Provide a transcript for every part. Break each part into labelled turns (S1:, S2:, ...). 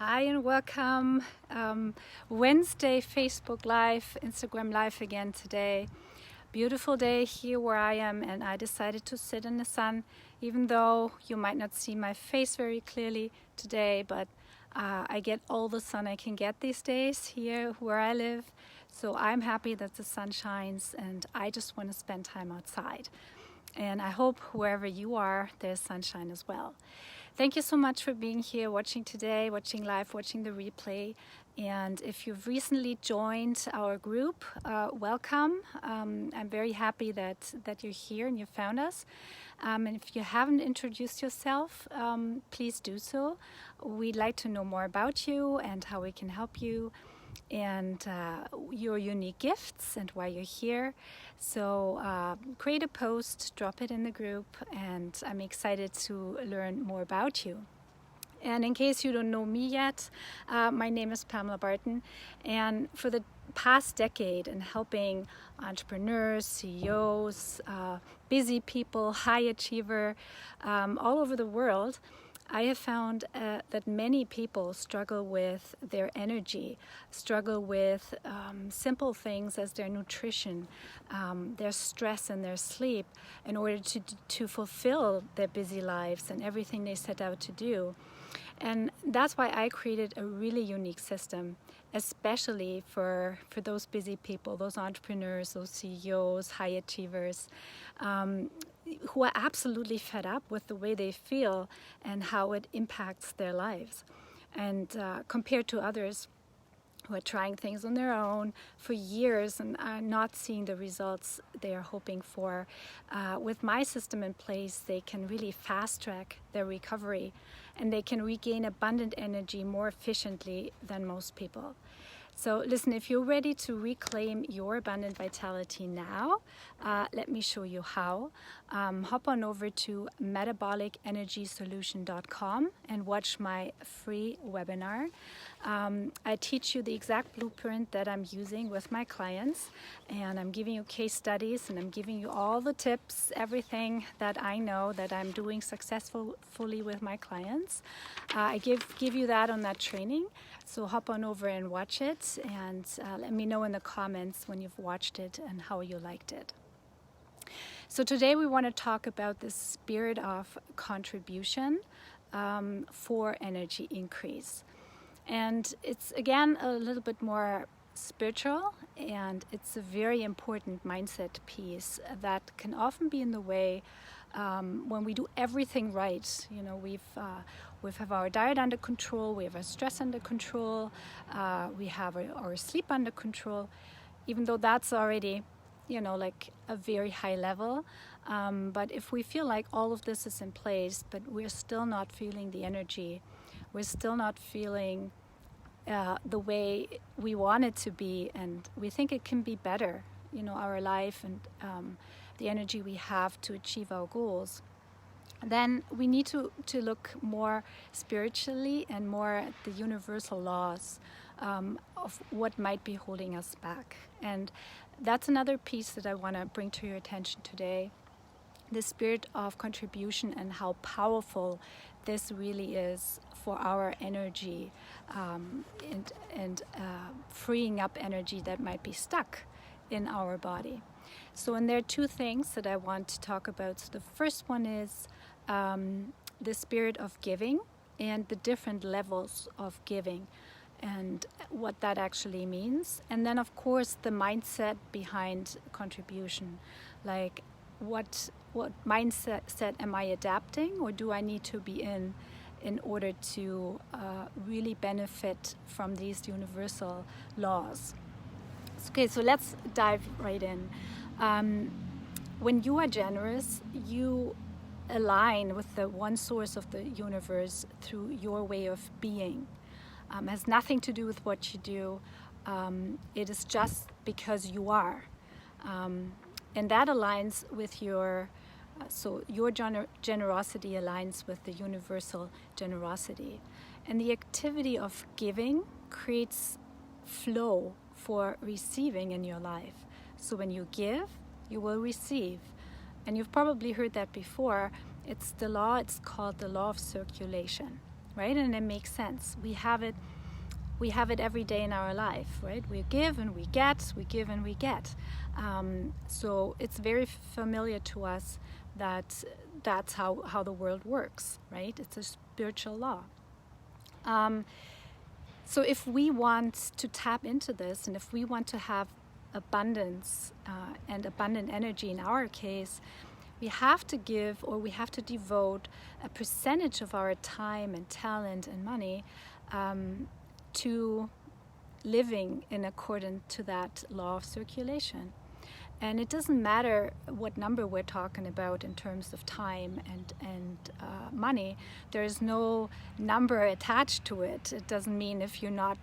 S1: Hi and welcome. Wednesday Facebook Live, Instagram Live again today. Beautiful day here where I am, and I decided to sit in the sun, even though you might not see my face very clearly today, but I get all the sun I can get these days here where I live. So I'm happy that the sun shines, and I just want to spend time outside. And I hope wherever you are, there's sunshine as well. Thank you so much for being here, watching today, watching live, watching the replay. And if you've recently joined our group, welcome. I'm very happy that you're here and you found us. And if you haven't introduced yourself, please do so. We'd like to know more about you and how we can help you, and your unique gifts and why you're here. So create a post, drop it in the group, and I'm excited to learn more about you. And in case you don't know me yet, my name is Pamela Barton, and for the past decade in helping entrepreneurs, CEOs, busy people, high achiever all over the world, I have found that many people struggle with their energy, struggle with simple things as their nutrition, their stress and their sleep in order to fulfill their busy lives and everything they set out to do. And that's why I created a really unique system, especially for those busy people, those entrepreneurs, those CEOs, high achievers, who are absolutely fed up with the way they feel and how it impacts their lives. And compared to others who are trying things on their own for years and are not seeing the results they are hoping for, with my system in place, they can really fast track their recovery, and they can regain abundant energy more efficiently than most people. So listen, if you're ready to reclaim your abundant vitality now, let me show you how. Hop on over to metabolicenergysolution.com and watch my free webinar. I teach you the exact blueprint that I'm using with my clients, and I'm giving you case studies, and I'm giving you all the tips, everything that I know that I'm doing successfully with my clients. I give you that on that training. So hop on over and watch it, and let me know in the comments when you've watched it and how you liked it. So today we want to talk about the spirit of contribution for energy increase. And it's again a little bit more spiritual, and it's a very important mindset piece that can often be in the way when we do everything right. You know, we have our diet under control, we have our stress under control, we have our sleep under control, even though that's already, like a very high level. But if we feel like all of this is in place, but we're still not feeling the energy, we're still not feeling the way we want it to be, and we think it can be better, our life and the energy we have to achieve our goals, then we need to look more spiritually and more at the universal laws of what might be holding us back. And that's another piece that I want to bring to your attention today, the spirit of contribution and how powerful this really is for our energy and freeing up energy that might be stuck in our body. So, and there are two things that I want to talk about. So the first one is the spirit of giving and the different levels of giving and what that actually means. And then, of course, the mindset behind contribution, like what mindset am I adapting, or do I need to be in order to really benefit from these universal laws? Okay, so let's dive right in. When you are generous, you align with the one source of the universe through your way of being. It has nothing to do with what you do. It is just because you are. And that aligns with your generosity aligns with the universal generosity. And the activity of giving creates flow for receiving in your life. So when you give, you will receive. And you've probably heard that before. It's called the law of circulation. right? And it makes sense. We have it every day in our life, right? We give and we get, we give and we get. So it's very familiar to us that that's how the world works, right? It's a spiritual law. So if we want to tap into this, and if we want to have abundance and abundant energy in our case, we have to give, or we have to devote a percentage of our time and talent and money to living in accordance to that law of circulation. And it doesn't matter what number we're talking about in terms of time and money. There is no number attached to it. It doesn't mean if you're not,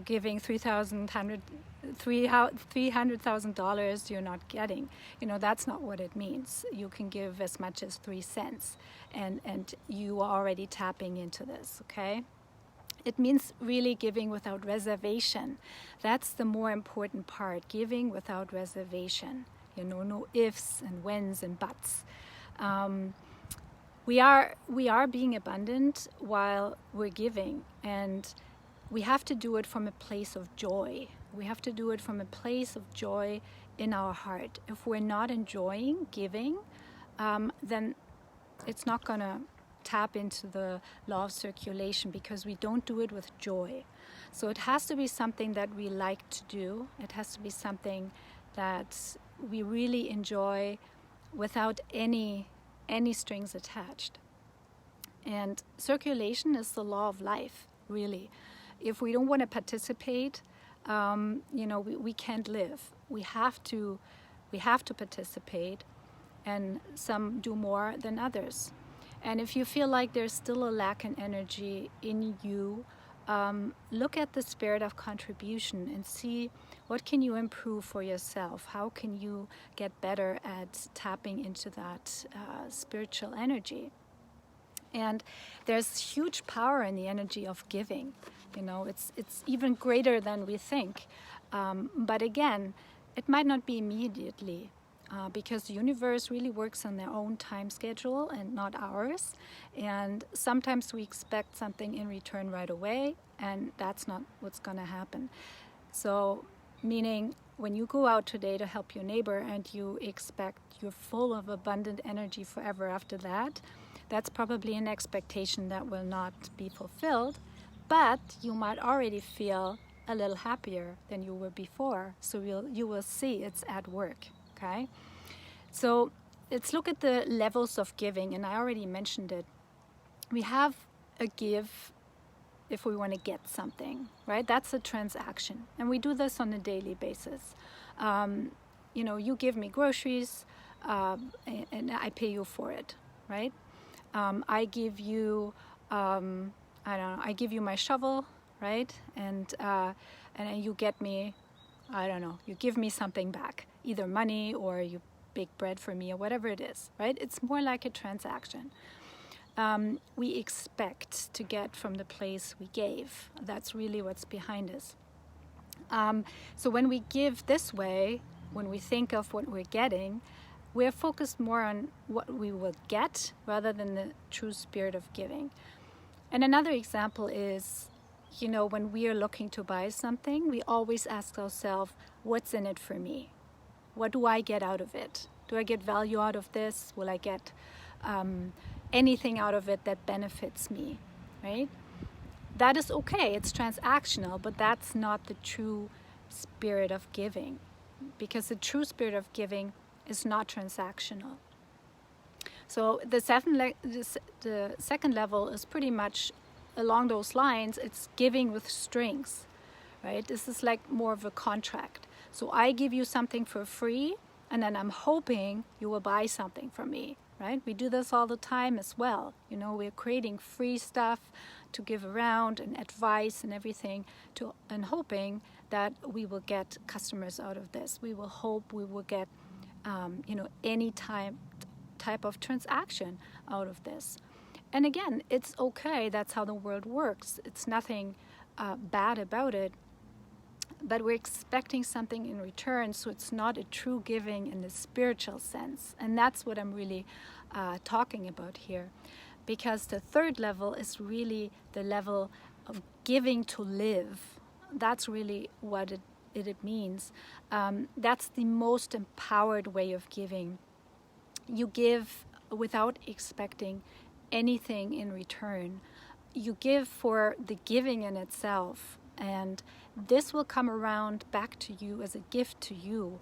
S1: giving $300,000, you're not getting. That's not what it means. You can give as much as 3 cents, and you are already tapping into this. Okay. It means really giving without reservation. That's the more important part, giving without reservation. No ifs and whens and buts. We are being abundant while we're giving, and we have to do it from a place of joy. We have to do it from a place of joy in our heart. If we're not enjoying giving, then it's not going to tap into the law of circulation, because we don't do it with joy. So it has to be something that we like to do. It has to be something that we really enjoy without any strings attached. And circulation is the law of life, really. If we don't want to participate, we can't live. We have to participate, and some do more than others. And if you feel like there's still a lack in energy in you, look at the spirit of contribution and see what can you improve for yourself. How can you get better at tapping into that spiritual energy? And there's huge power in the energy of giving. It's even greater than we think. But again, it might not be immediately. Because the universe really works on their own time schedule and not ours. And sometimes we expect something in return right away, and that's not what's going to happen. So, meaning when you go out today to help your neighbor and you expect you're full of abundant energy forever after that, that's probably an expectation that will not be fulfilled, but you might already feel a little happier than you were before. So you will see it's at work. Okay, so let's look at the levels of giving, and I already mentioned it. We have a give if we want to get something, right? That's a transaction, and we do this on a daily basis. You give me groceries, and I pay you for it, right? I give you, I give you my shovel, right? And you get me, you give me something back. Either money or you bake bread for me or whatever it is, right? It's more like a transaction. We expect to get from the place we gave. That's really what's behind us. So when we give this way, when we think of what we're getting, we're focused more on what we will get rather than the true spirit of giving. And another example is, when we are looking to buy something, we always ask ourselves, what's in it for me? What do I get out of it? Do I get value out of this? Will I get anything out of it that benefits me, right? That is okay, it's transactional, but that's not the true spirit of giving, because the true spirit of giving is not transactional. So the second level is pretty much along those lines. It's giving with strings, right? This is like more of a contract. So I give you something for free, and then I'm hoping you will buy something from me, right? We do this all the time as well. We're creating free stuff to give around and advice and everything, and hoping that we will get customers out of this. We will hope we will get, any type of transaction out of this. And again, it's okay. That's how the world works. It's nothing bad about it. But we're expecting something in return, so it's not a true giving in the spiritual sense. And that's what I'm really talking about here. because the third level is really the level of giving to live. That's really what it means. That's the most empowered way of giving. You give without expecting anything in return. You give for the giving in itself, and this will come around back to you as a gift to you,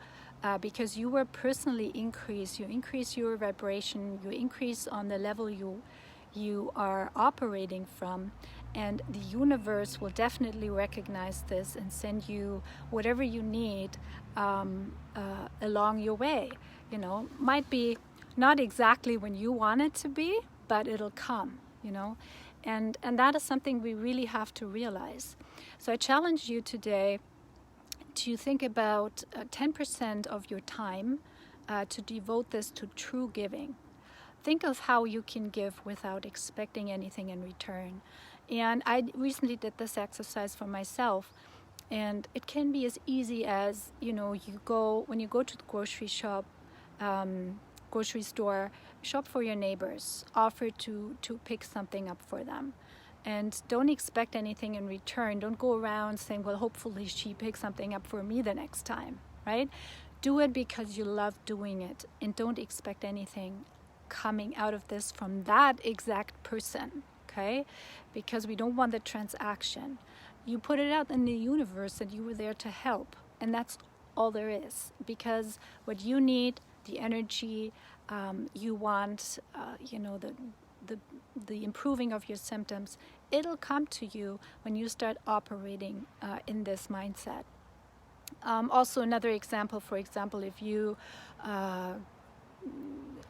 S1: because you will personally increase. You increase your vibration. You increase on the level you are operating from, and the universe will definitely recognize this and send you whatever you need along your way. You know, might be not exactly when you want it to be, but it'll come, you know. And that is something we really have to realize. So I challenge you today to think about 10% of your time to devote this to true giving. Think of how you can give without expecting anything in return. And I recently did this exercise for myself, and it can be as easy as, you know, when you go to the grocery store, shop for your neighbors, offer to pick something up for them. And don't expect anything in return. Don't go around saying, well, hopefully she picks something up for me the next time, right? Do it because you love doing it, and don't expect anything coming out of this from that exact person, okay? Because we don't want the transaction. You put it out in the universe that you were there to help, and that's all there is. Because what you need, the energy you want, you know, the improving of your symptoms, it'll come to you when you start operating in this mindset. Also, another example, for example, if you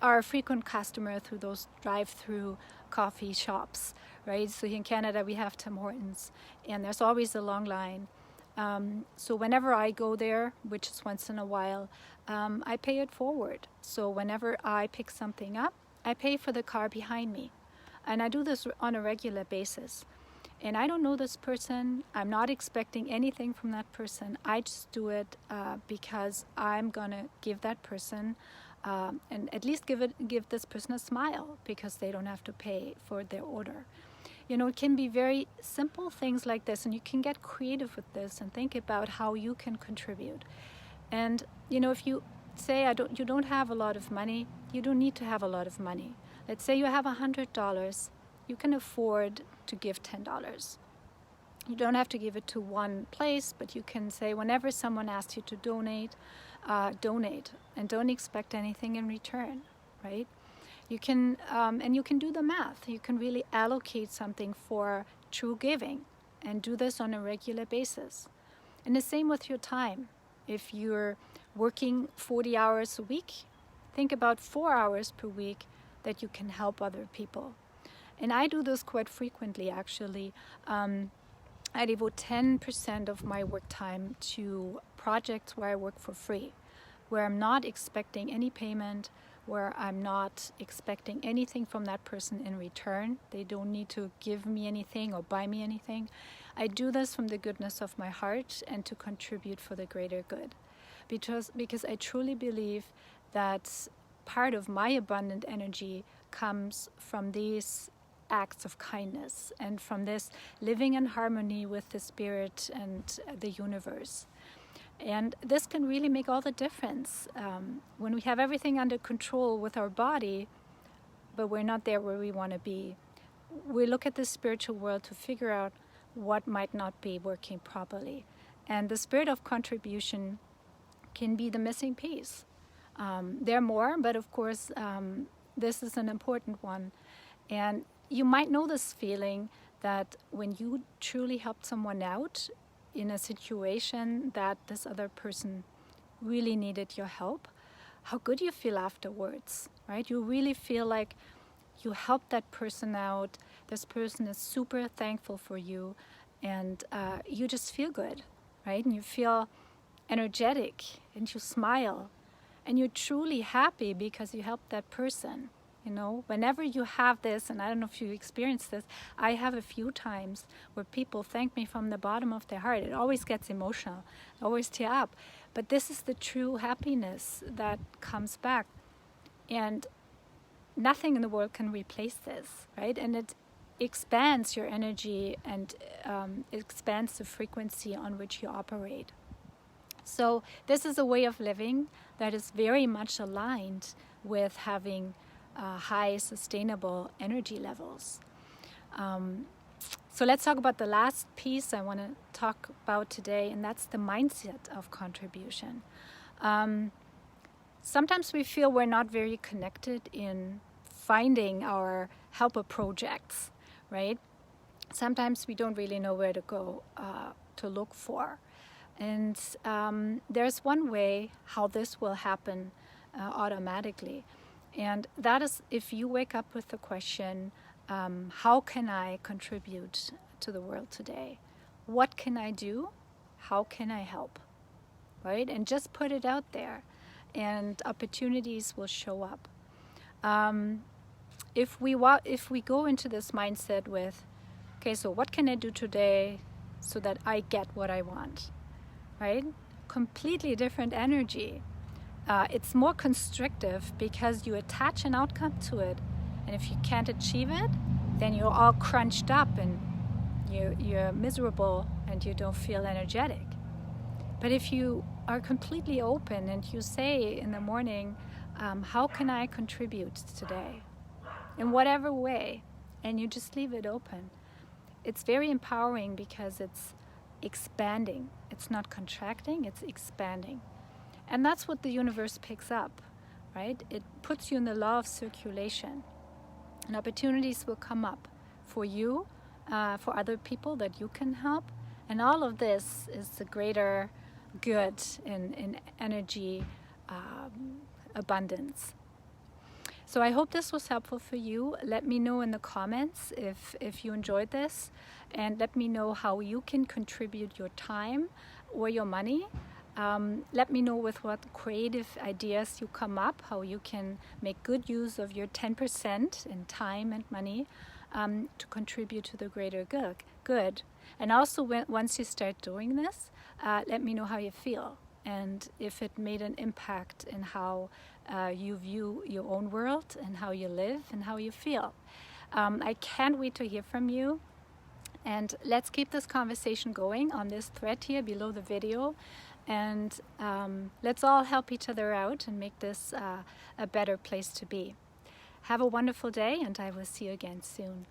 S1: are a frequent customer through those drive-through coffee shops, right? So here in Canada we have Tim Hortons, and there's always a long line. So whenever I go there, which is once in a while, I pay it forward. So whenever I pick something up, I pay for the car behind me. And I do this on a regular basis. And I don't know this person. I'm not expecting anything from that person. I just do it because I'm going to give that person and at least give this person a smile, because they don't have to pay for their order. You know, it can be very simple things like this, and you can get creative with this and think about how you can contribute. And, you know, if you say you don't have a lot of money, you don't need to have a lot of money. Let's say you have $100, you can afford to give $10. You don't have to give it to one place, but you can say whenever someone asks you to donate, donate, and don't expect anything in return, right? You can, and you can do the math. You can really allocate something for true giving and do this on a regular basis. And the same with your time. If you're working 40 hours a week, think about 4 hours per week that you can help other people. And I do this quite frequently, actually. I devote 10% of my work time to projects where I work for free, where I'm not expecting any payment, where I'm not expecting anything from that person in return. They don't need to give me anything or buy me anything. I do this from the goodness of my heart and to contribute for the greater good. Because I truly believe that part of my abundant energy comes from these acts of kindness and from this living in harmony with the spirit and the universe. And this can really make all the difference when we have everything under control with our body, but we're not there where we want to be. We look at the spiritual world to figure out what might not be working properly. And the spirit of contribution can be the missing piece. There are more, but of course, this is an important one. And you might know this feeling that when you truly helped someone out in a situation that this other person really needed your help, how good you feel afterwards, right? You really feel like you helped that person out. This person is super thankful for you, and you just feel good, right? And you feel energetic, and you smile, and you're truly happy because you helped that person. You know, whenever you have this, and I don't know if you experienced this, I have a few times where people thank me from the bottom of their heart. It always gets emotional, I always tear up. But this is the true happiness that comes back. And nothing in the world can replace this, right? And it expands your energy and expands the frequency on which you operate. So this is a way of living that is very much aligned with having high sustainable energy levels. So let's talk about the last piece I want to talk about today, and that's the mindset of contribution. Sometimes we feel we're not very connected in finding our helper projects, right? Sometimes we don't really know where to go to look for. And there's one way how this will happen automatically. And that is if you wake up with the question, how can I contribute to the world today? What can I do? How can I help? Right? And just put it out there, and opportunities will show up. If we go into this mindset with, okay, so what can I do today so that I get what I want? Right? Completely different energy. It's more constrictive because you attach an outcome to it, and if you can't achieve it, then you're all crunched up and you're miserable and you don't feel energetic. But if you are completely open and you say in the morning, how can I contribute today? In whatever way, and you just leave it open. It's very empowering because it's expanding. It's not contracting, it's expanding. And that's what the universe picks up, right? It puts you in the law of circulation. And opportunities will come up for you, for other people that you can help. And all of this is the greater good in energy abundance. So I hope this was helpful for you. Let me know in the comments if you enjoyed this, and let me know how you can contribute your time or your money. Let me know with what creative ideas you come up, how you can make good use of your 10% in time and money to contribute to the greater good. And also, once you start doing this, let me know how you feel and if it made an impact in how you view your own world and how you live and how you feel. I can't wait to hear from you. And let's keep this conversation going on this thread here below the video. And let's all help each other out and make this a better place to be. Have a wonderful day, and I will see you again soon.